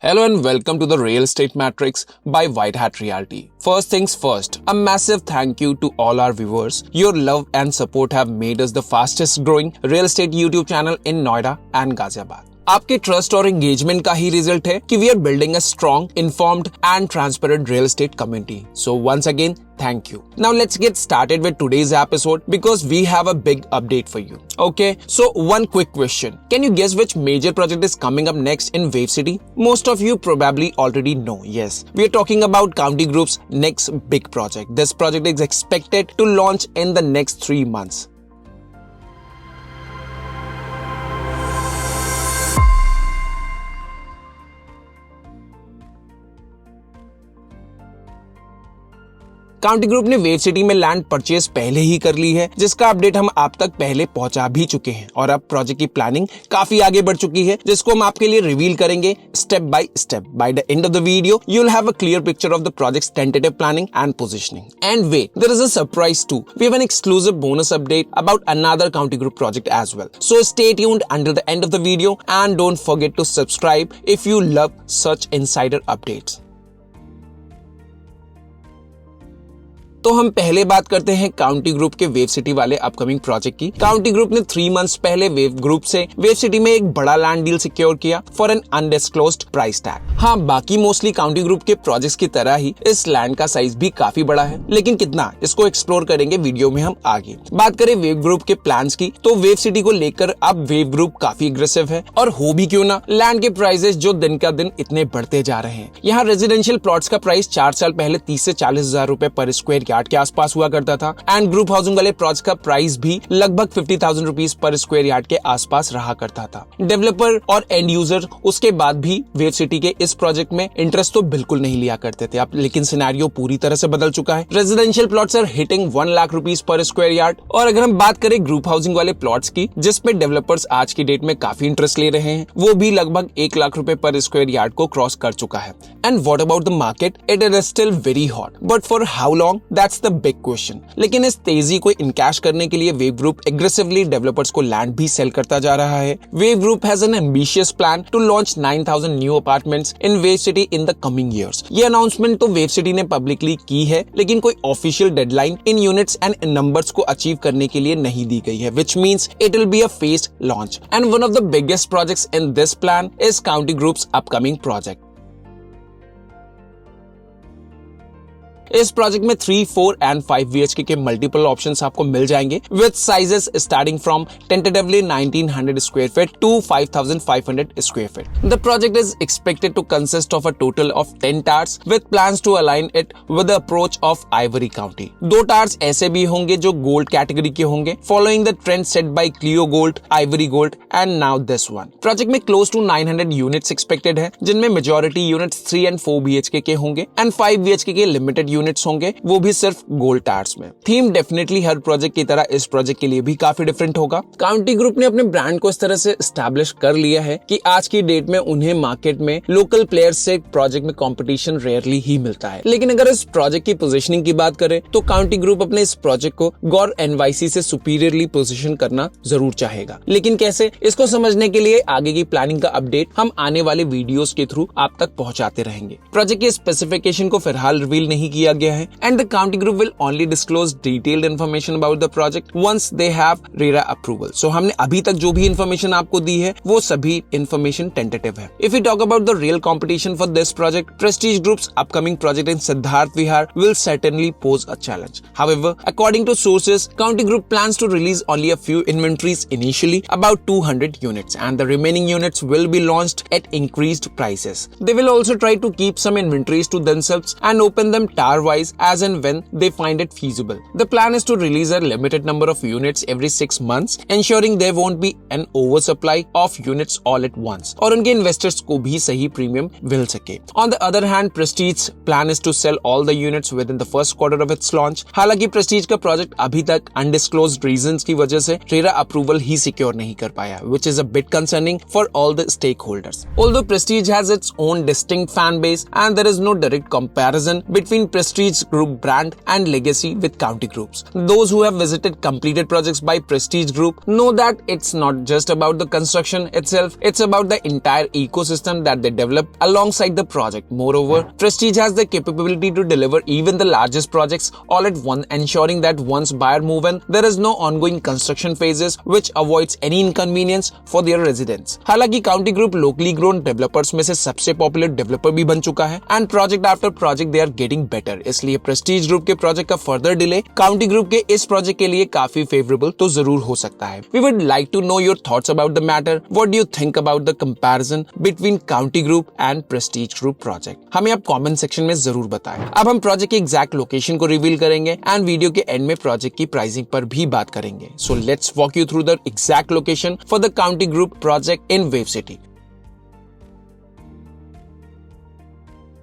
Hello and welcome to the Real Estate Matrix by White Hat Realty. First things first, a massive thank you to all our viewers. Your love and support have made us the fastest growing real estate YouTube channel in Noida and Ghaziabad. आपके trust और engagement का ही result है कि we are building a strong, informed and transparent real estate community. So once again, thank you. Now let's get started with today's episode because we have a big update for you. Okay, so one quick question. Can you guess which major project is coming up next in Wave City? Most of you probably already know. Yes, we are talking about County Group's next big project. This project is expected to launch in the next 3 months. County group ने wave city में land purchase पहले ही कर ली है, जिसका update हम आप तक पहले पहुंचा भी चुके हैं और अब प्रोजेक्ट की प्लानिंग काफी आगे बढ़ चुकी है, जिसको हम आपके लिए रिवील करेंगे step by step. By the end of the video you will have a clear picture of the project's tentative planning and positioning. And wait, there is a surprise too. We have an exclusive bonus update about another county group project as well. So stay tuned until the end of the video and don't forget to subscribe if you love such insider updates. तो हम पहले बात करते हैं county group के wave city वाले upcoming project की. County group ने 3 मंथ्स पहले वेव ग्रुप से वेव सिटी में एक बड़ा लैंड डील सिक्योर किया for an undisclosed price tag. हाँ, बाकी मोस्टली काउंटी ग्रुप के प्रोजेक्ट्स की तरह ही इस लैंड का साइज भी काफी बड़ा है, लेकिन कितना, इसको एक्सप्लोर करेंगे वीडियो में हम आगे. बात करें वेव ग्रुप के प्लान्स की, तो वेव सिटी को लेकर अब वेव ग्रुप काफी एग्रेसिव है, और हो भी क्यों ना, लैंड के प्राइसेस जो दिन का दिन इतने बढ़ते जा रहे हैं. यहाँ रेजिडेंशियल प्लॉट्स का प्राइस 4 साल पहले 30 से 40 हजार रुपए पर स्क्वायर यार्ड के आसपास हुआ करता था, एंड ग्रुप हाउसिंग वाले प्लॉट्स का प्राइस भी लगभग 50,000 रुपीज पर स्क्वायर यार्ड के आसपास रहा करता था. डेवलपर और एंड यूजर उसके बाद भी वेव सिटी के इस प्रोजेक्ट में इंटरेस्ट तो बिल्कुल नहीं लिया करते थे. अब लेकिन सिनेरियो पूरी तरह से बदल चुका है. Residential plots are hitting 1 lakh rupees per square yard. और अगर हम बात करें ग्रुप हाउसिंग वाले प्लॉट्स की, जिसपे डेवलपर्स आज की डेट में काफी इंटरेस्ट ले रहे हैं, वो भी लगभग 1 लाख रुपए पर स्क्वायर यार्ड को क्रॉस कर चुका है. And what about the market? It is still very hot, but for how long, that's the big question. लेकिन इस तेजी को इनकैश करने के लिए वेव ग्रुप एग्रेसिवली डेवलपर्स को लैंड भी सेल करता जा रहा है. Wave group has an ambitious plan to launch 9,000 new apartments in wave city in the coming years. ये अनाउंसमेंट तो वेव सिटी ने पब्लिकली की है, लेकिन कोई ऑफिशियल डेडलाइन इन यूनिट्स एंड नंबर्स को अचीव करने के लिए नहीं दी गई है, which means it will be a phased launch. And one of the biggest projects in this plan is county group's upcoming project. इस प्रोजेक्ट में 3, 4 एंड 5 BHK के मल्टीपल ऑप्शंस आपको मिल जाएंगे, with sizes starting from tentatively 1900 square feet to 5500 square feet. The project is expected to consist of a total of 10 towers with plans to align it with the approach of ivory county. 2 towers ऐसे भी होंगे जो gold category के होंगे, following the trend set by Cleo gold, ivory gold and now this one. Project में close to 900 units expected है, जिनमें majority units 3 and 4 BHK के होंगे एंड 5 BHK के लिमिटेड यूनिट्स होंगे, वो भी सिर्फ गोल्ड टावर्स में. थीम डेफिनेटली हर प्रोजेक्ट की तरह इस प्रोजेक्ट के लिए भी काफी डिफरेंट होगा. काउंटी ग्रुप ने अपने ब्रांड को इस तरह से एस्टैब्लिश कर लिया है कि आज की डेट में उन्हें मार्केट में लोकल प्लेयर्स से प्रोजेक्ट में कंपटीशन रेयरली ही मिलता है. लेकिन अगर इस प्रोजेक्ट की पोजीशनिंग की बात करें, तो काउंटी ग्रुप अपने इस प्रोजेक्ट को गौर NYC से सुपीरियरली पोजीशन करना जरूर चाहेगा. लेकिन कैसे, इसको समझने के लिए आगे की प्लानिंग का अपडेट हम आने वाले वीडियोस के थ्रू आप तक पहुंचाते रहेंगे. प्रोजेक्ट के स्पेसिफिकेशन को फिलहाल रिवील नहीं किया गया है, and the county group will only disclose detailed information about the project once they have RERA approval. So हमने अभी तक जो भी information आपको दी है, वो सभी information tentative है. If we talk about the real competition for this project, Prestige Group's upcoming project in Siddharth Vihar will certainly pose a challenge. However, according to sources, County Group plans to release only a few inventories initially, about 200 units, and the remaining units will be launched at increased prices. They will also try to keep some inventories to themselves and open them tower-wise as and when they find it feasible. The plan is to release a limited number of units every 6 months, ensuring there won't be an oversupply of units all at once, और उनके investors को भी सही premium मिल सके. On the other hand, Prestige plan is to sell all the units within the first quarter of its launch. हालांकि Prestige का project अभी तक undisclosed reasons की वजह से RERA approval ही secure नहीं कर पाया, which is a bit concerning for all the stakeholders. Although Prestige has its own distinct fan base and there is no direct comparison between Prestige Group brand and legacy with County Groups. Those who have visited completed projects by Prestige Group know that it's not just about the construction itself, it's about the entire ecosystem that they develop alongside the project. Moreover, Prestige has the capability to deliver even the largest projects all at once, ensuring that once buyer move in, there is no ongoing construction phases which avoids any inconvenience for their residents. हालांकि County Group locally grown developers में से सबसे popular developer भी बन चुका है and project after project they are getting better, इसलिए prestige group के प्रोजेक्ट का फर्दर डिले काउंटी ग्रुप के इस प्रोजेक्ट के लिए काफी फेवरेबल तो जरूर हो सकता है. We would like to know your thoughts about the matter. What do you think about the comparison between county group and prestige group project? हमें आप कमेंट सेक्शन में जरूर बताएं. अब हम प्रोजेक्ट की एग्जैक्ट लोकेशन को रिवील करेंगे एंड वीडियो के एंड में प्रोजेक्ट की प्राइसिंग पर भी बात करेंगे. So let's walk you through the exact location for the county group project in wave city.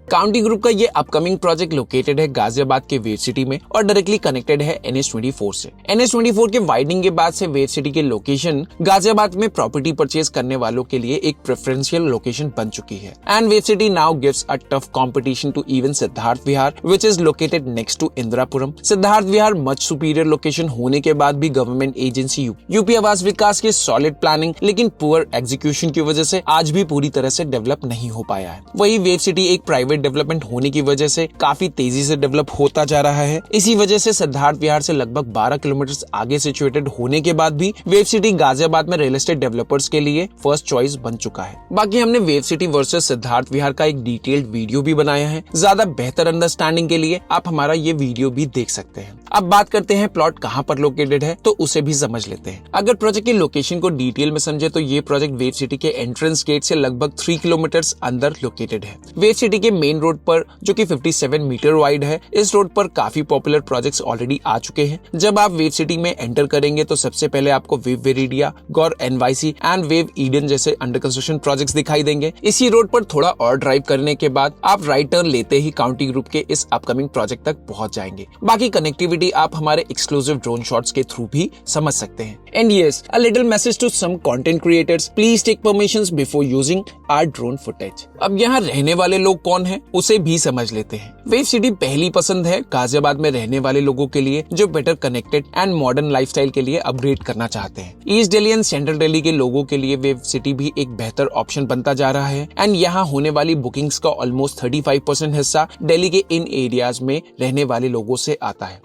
County group का ये अपकमिंग प्रोजेक्ट लोकेटेड है गाजियाबाद के वेव सिटी में और डायरेक्टली कनेक्टेड है NH24 से. NH24 के वाइडनिंग के बाद से वेव सिटी की लोकेशन गाजियाबाद में प्रॉपर्टी परचेज करने वालों के लिए एक प्रेफरेंशियल लोकेशन बन चुकी है. And wave city now gives a tough competition to even Siddharth Vihar which is located next to Indirapuram. Siddharth Vihar much superior location होने के बाद भी गवर्नमेंट एजेंसी यूपी आवास विकास की सॉलिड प्लानिंग लेकिन पुअर एग्जीक्यूशन की वजह से आज भी पूरी तरह से डेवलप नहीं हो पाया है. वही वेव सिटी एक प्राइवेट डेवलपमेंट होने की वजह से काफी तेजी से डेवलप होता जा रहा है. इसी वजह से सिद्धार्थ विहार से लगभग 12 किलोमीटर आगे सिचुएटेड होने के बाद भी वेव सिटी गाजियाबाद में रियल एस्टेट डेवलपर्स के लिए फर्स्ट चॉइस बन चुका है. बाकी हमने वेव सिटी वर्सेस सिद्धार्थ विहार का एक डिटेल्ड वीडियो भी बनाया है. ज्यादा बेहतर अंडरस्टैंडिंग के लिए आप हमारा ये वीडियो भी देख सकते हैं. अब बात करते हैं प्लॉट कहां पर लोकेटेड है तो उसे भी समझ लेते हैं. अगर प्रोजेक्ट की लोकेशन को डिटेल में समझे तो ये प्रोजेक्ट वेव सिटी के एंट्रेंस गेट से लगभग 3 किलोमीटर अंदर लोकेटेड है. वेव सिटी के मेन रोड पर जो कि 57 मीटर वाइड है, इस रोड पर काफी पॉपुलर प्रोजेक्ट्स ऑलरेडी आ चुके हैं. जब आप वेव सिटी में एंटर करेंगे तो सबसे पहले आपको wave Veridia, Gaur NYC and wave Eden जैसे अंडर कंस्ट्रक्शन प्रोजेक्ट्स दिखाई देंगे. इसी रोड पर थोड़ा और ड्राइव करने के बाद आप राइट टर्न लेते ही काउंटी ग्रुप के इस अपकमिंग प्रोजेक्ट तक पहुंच जाएंगे. बाकी कनेक्टिविटी आप हमारे एक्सक्लूसिव ड्रोन शॉट्स के थ्रू भी समझ सकते हैं. And yes, a little message to some content creators, please take permissions before using our drone footage. अब यहाँ रहने वाले लोग कौन हैं उसे भी समझ लेते हैं. वेव सिटी पहली पसंद है गाजियाबाद में रहने वाले लोगों के लिए जो better connected and modern lifestyle के लिए अपग्रेड करना चाहते हैं. East Delhi and central Delhi के लोगों के लिए वेव सिटी भी एक बेहतर ऑप्शन बनता जा रहा है. एंड यहाँ होने वाली बुकिंग्स का ऑलमोस्ट 35% हिस्सा दिल्ली के इन एरियाज में रहने वाले लोगों से आता है.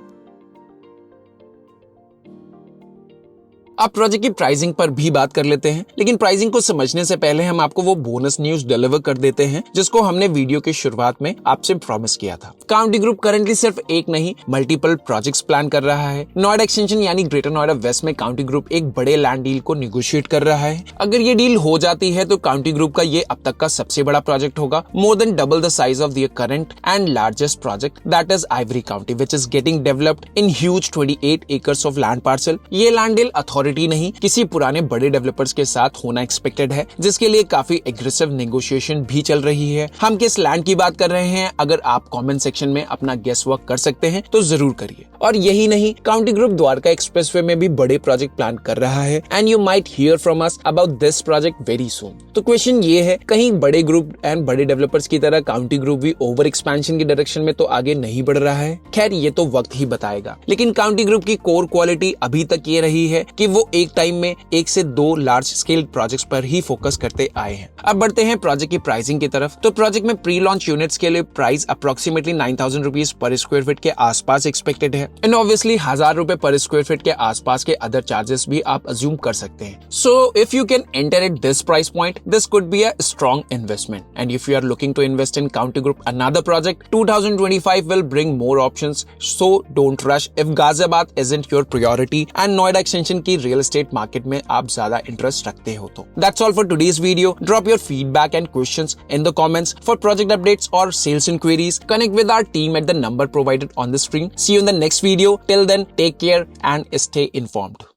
अब प्रोजेक्ट की प्राइसिंग पर भी बात कर लेते हैं, लेकिन प्राइसिंग को समझने से पहले हम आपको वो बोनस न्यूज डिलीवर कर देते हैं जिसको हमने वीडियो की शुरुआत में आपसे प्रॉमिस किया था. काउंटी ग्रुप करंटली सिर्फ एक नहीं मल्टीपल प्रोजेक्ट्स प्लान कर रहा है. नोएडा एक्सटेंशन यानी ग्रेटर नोएडा वेस्ट में काउंटी ग्रुप एक बड़े लैंड डील को निगोशिएट कर रहा है. अगर ये डील हो जाती है तो काउंटी ग्रुप का ये अब तक का सबसे बड़ा प्रोजेक्ट होगा. More than double the size of their current and largest project that is Ivory County which is getting developed in huge 28 acres of land parcel. ये लैंड डील नहीं किसी पुराने बड़े डेवलपर्स के साथ होना एक्सपेक्टेड है जिसके लिए काफी एग्रेसिव नेगोशिएशन भी चल रही है. हम किस लैंड की बात कर रहे हैं अगर आप कमेंट सेक्शन में अपना गेस वर्क कर सकते हैं तो जरूर करिए. और यही नहीं, काउंटी ग्रुप द्वारका एक्सप्रेसवे में भी बड़े प्रोजेक्ट प्लान कर रहा है and you might here from us about this project very soon. तो क्वेश्चन ये है, कहीं बड़े ग्रुप एंड बड़े डेवलपर्स की तरह काउंटी ग्रुप भी ओवर एक्सपेंशन की डायरेक्शन में तो आगे नहीं बढ़ रहा है? खैर ये तो वक्त ही बताएगा, लेकिन काउंटी ग्रुप की कोर क्वालिटी अभी तक ये रही है कि वो एक टाइम में 1 से 2 लार्ज स्केल प्रोजेक्ट्स पर ही फोकस करते आए हैं. अब बढ़ते हैं प्रोजेक्ट की प्राइसिंग की तरफ. तो प्रोजेक्ट में प्री लॉन्च यूनिट्स के लिए price approximately 9,000 rupees per square feet के आसपास एक्सपेक्टेड है एंड ऑब्वियसली 1,000 रुपए पर स्क्वायर फीट के आसपास के अदर चार्जेस भी आप अज्यूम कर सकते हैं. So if you can enter at this price point, this could be a strong investment. And if you are looking to invest in County Group another project, 2025 will bring more options, so don't rush if Ghaziabad isn't your priority and Noida extension की real estate market में आप ज्यादा interest रखते हो तो. That's all for today's video. Drop your feedback and questions in the comments. For project updates or sales inquiries, connect with our team at the number provided on the screen. See you in the next video. Till then, take care and stay informed.